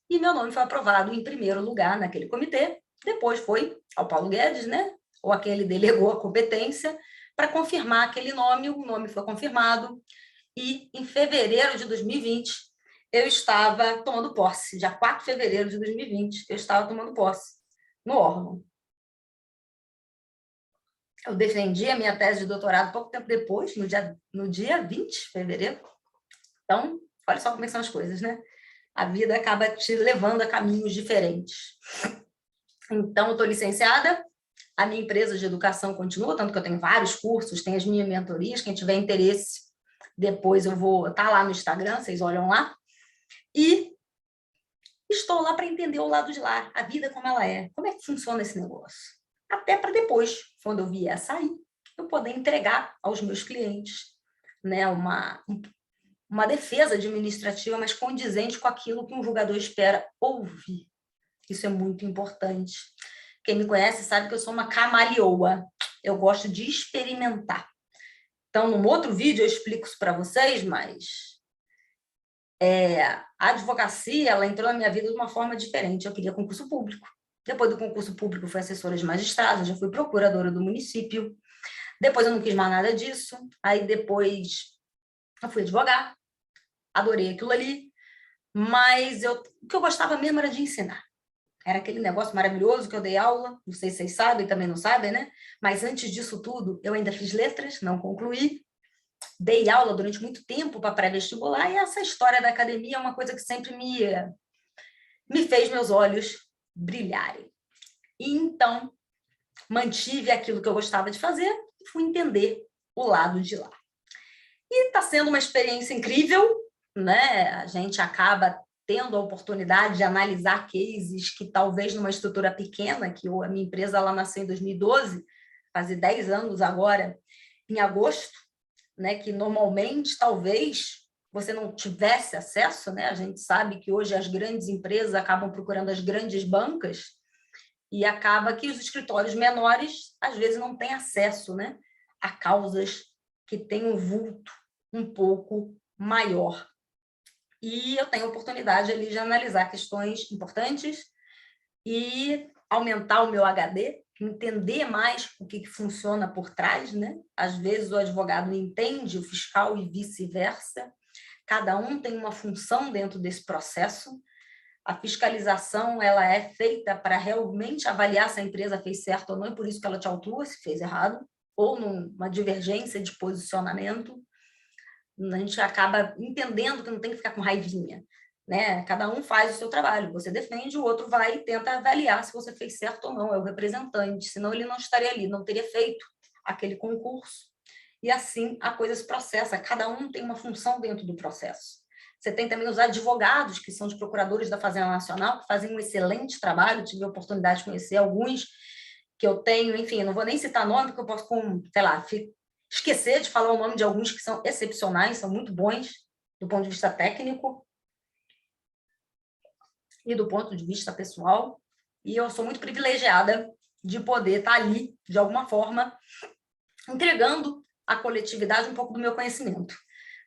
E meu nome foi aprovado em primeiro lugar naquele comitê. Depois foi ao Paulo Guedes, né? Ou a quem ele delegou a competência, para confirmar aquele nome. O nome foi confirmado. E em fevereiro de 2020, eu estava tomando posse. Dia 4 de fevereiro de 2020, eu estava tomando posse no órgão. Eu defendi a minha tese de doutorado pouco tempo depois, no dia 20 de fevereiro. Então, olha só como é que são as coisas, né? A vida acaba te levando a caminhos diferentes. Então, eu estou licenciada, a minha empresa de educação continua, tanto que eu tenho vários cursos, tenho as minhas mentorias, quem tiver interesse, depois eu vou estar lá no Instagram, vocês olham lá. E estou lá para entender o lado de lá, a vida como ela é, como é que funciona esse negócio. Até para depois, quando eu vier a sair, eu poder entregar aos meus clientes, né, uma defesa administrativa, mas condizente com aquilo que um julgador espera ouvir. Isso é muito importante. Quem me conhece sabe que eu sou uma camaleoa. Eu gosto de experimentar. Então, num outro vídeo eu explico isso para vocês, mas a advocacia ela entrou na minha vida de uma forma diferente. Eu queria concurso público. Depois do concurso público, eu fui assessora de magistrado, já fui procuradora do município. Depois eu não quis mais nada disso. Aí depois eu fui advogar. Adorei aquilo ali. Mas o que eu gostava mesmo era de ensinar. Era aquele negócio maravilhoso que eu dei aula, não sei se vocês sabem, também não sabem, né? Mas antes disso tudo, eu ainda fiz letras, não concluí. Dei aula durante muito tempo para pré-vestibular e essa história da academia é uma coisa que sempre me fez meus olhos brilharem. E então, mantive aquilo que eu gostava de fazer e fui entender o lado de lá. E está sendo uma experiência incrível, né? A gente acaba tendo a oportunidade de analisar cases que talvez numa estrutura pequena, que a minha empresa ela nasceu em 2012, faz 10 anos agora, em agosto, né, que normalmente talvez você não tivesse acesso, né? A gente sabe que hoje as grandes empresas acabam procurando as grandes bancas e acaba que os escritórios menores às vezes não têm acesso, né, a causas que têm um vulto um pouco maior. E eu tenho a oportunidade ali de analisar questões importantes e aumentar o meu HD, entender mais o que funciona por trás, né? Às vezes o advogado entende o fiscal e vice-versa. Cada um tem uma função dentro desse processo. A fiscalização ela é feita para realmente avaliar se a empresa fez certo ou não, e por isso que ela te autua se fez errado, ou numa divergência de posicionamento. A gente acaba entendendo que não tem que ficar com raivinha, né? Cada um faz o seu trabalho, você defende, o outro vai e tenta avaliar se você fez certo ou não, é o representante, senão ele não estaria ali, não teria feito aquele concurso. E assim a coisa se processa, cada um tem uma função dentro do processo. Você tem também os advogados, que são os procuradores da Fazenda Nacional, que fazem um excelente trabalho, tive a oportunidade de conhecer alguns que eu tenho, enfim, não vou nem citar nome, porque eu posso, sei lá, esquecer de falar o nome de alguns que são excepcionais, são muito bons do ponto de vista técnico e do ponto de vista pessoal. E eu sou muito privilegiada de poder estar ali, de alguma forma, entregando à coletividade um pouco do meu conhecimento,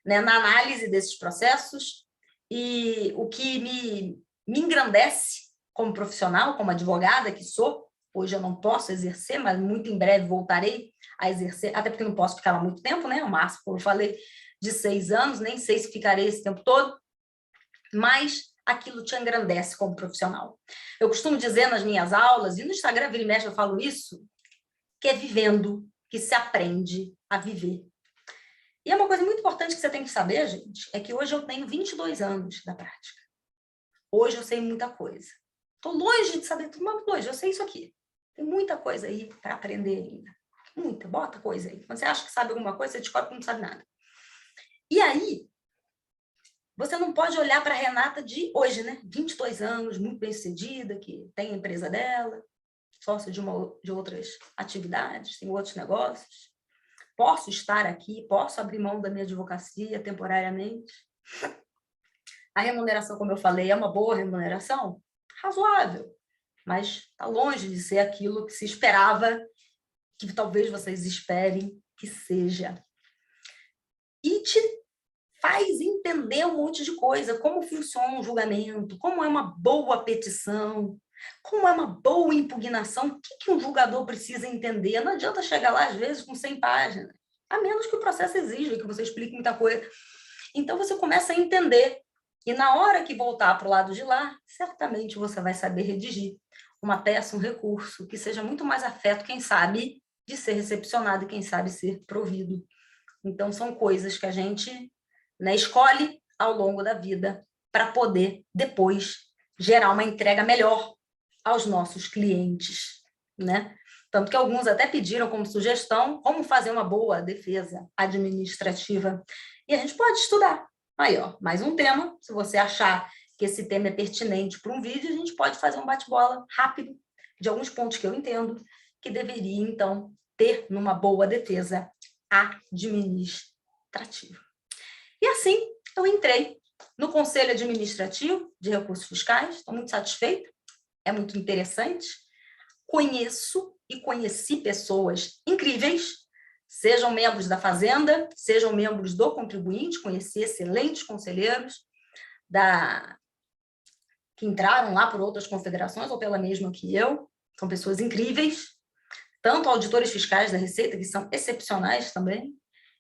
né, na análise desses processos. E o que me engrandece como profissional, como advogada que sou, hoje eu não posso exercer, mas muito em breve voltarei a exercer, até porque não posso ficar lá muito tempo, né? O máximo, como eu falei, de 6 anos, nem sei se ficarei esse tempo todo, mas aquilo te engrandece como profissional. Eu costumo dizer nas minhas aulas, e no Instagram, vira e mexe, eu falo isso, que é vivendo que se aprende a viver. E é uma coisa muito importante que você tem que saber, gente, é que hoje eu tenho 22 anos da prática. Hoje eu sei muita coisa. Estou longe de saber tudo, mas hoje eu sei isso aqui. Tem muita coisa aí para aprender ainda. Muita, bota coisa aí. Quando você acha que sabe alguma coisa, você descobre que não sabe nada. E aí, você não pode olhar para a Renata de hoje, né? 22 anos, muito bem-sucedida, que tem a empresa dela, sócia de outras atividades, tem outros negócios. Posso estar aqui, posso abrir mão da minha advocacia temporariamente. A remuneração, como eu falei, é uma boa remuneração? Razoável, mas está longe de ser aquilo que se esperava, que talvez vocês esperem que seja. E te faz entender um monte de coisa, como funciona um julgamento, como é uma boa petição, como é uma boa impugnação, o que um julgador precisa entender. Não adianta chegar lá, às vezes, com 100 páginas, a menos que o processo exija que você explique muita coisa. Então, você começa a entender. E na hora que voltar para o lado de lá, certamente você vai saber redigir uma peça, um recurso, que seja muito mais afeto, quem sabe, de ser recepcionado e quem sabe ser provido. Então, são coisas que a gente, né, escolhe ao longo da vida para poder, depois, gerar uma entrega melhor aos nossos clientes, né? Tanto que alguns até pediram como sugestão como fazer uma boa defesa administrativa. E a gente pode estudar. Aí, ó, mais um tema. Se você achar que esse tema é pertinente para um vídeo, a gente pode fazer um bate-bola rápido de alguns pontos que eu entendo que deveria, então, ter numa boa defesa administrativa. E assim, eu entrei no Conselho Administrativo de Recursos Fiscais, estou muito satisfeita, é muito interessante. Conheço e conheci pessoas incríveis, sejam membros da Fazenda, sejam membros do contribuinte, conheci excelentes conselheiros que entraram lá por outras confederações ou pela mesma que eu, são pessoas incríveis, tanto auditores fiscais da Receita, que são excepcionais também,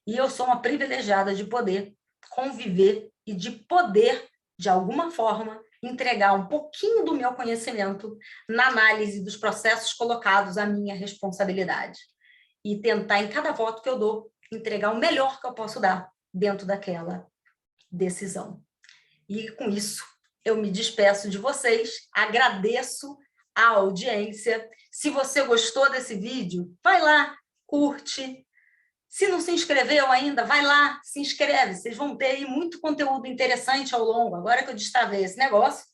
e eu sou uma privilegiada de poder conviver e de poder, de alguma forma, entregar um pouquinho do meu conhecimento na análise dos processos colocados à minha responsabilidade e tentar, em cada voto que eu dou, entregar o melhor que eu posso dar dentro daquela decisão. E, com isso, eu me despeço de vocês, agradeço a audiência. Se você gostou desse vídeo, vai lá, curte. Se não se inscreveu ainda, vai lá, se inscreve. Vocês vão ter aí muito conteúdo interessante ao longo. Agora que eu destravei esse negócio,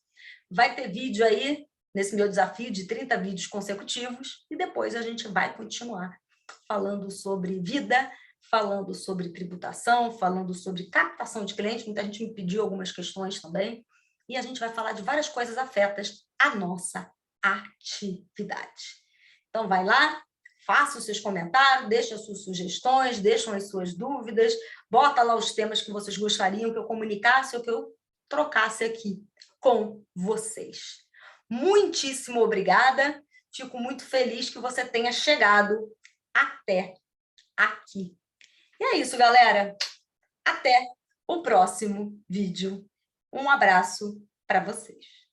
vai ter vídeo aí, nesse meu desafio de 30 vídeos consecutivos, e depois a gente vai continuar falando sobre vida, falando sobre tributação, falando sobre captação de clientes. Muita gente me pediu algumas questões também. E a gente vai falar de várias coisas afetas à nossa atividade. Então, vai lá, faça os seus comentários, deixe as suas sugestões, deixem as suas dúvidas, bota lá os temas que vocês gostariam que eu comunicasse ou que eu trocasse aqui com vocês. Muitíssimo obrigada, fico muito feliz que você tenha chegado até aqui. E é isso, galera. Até o próximo vídeo. Um abraço para vocês.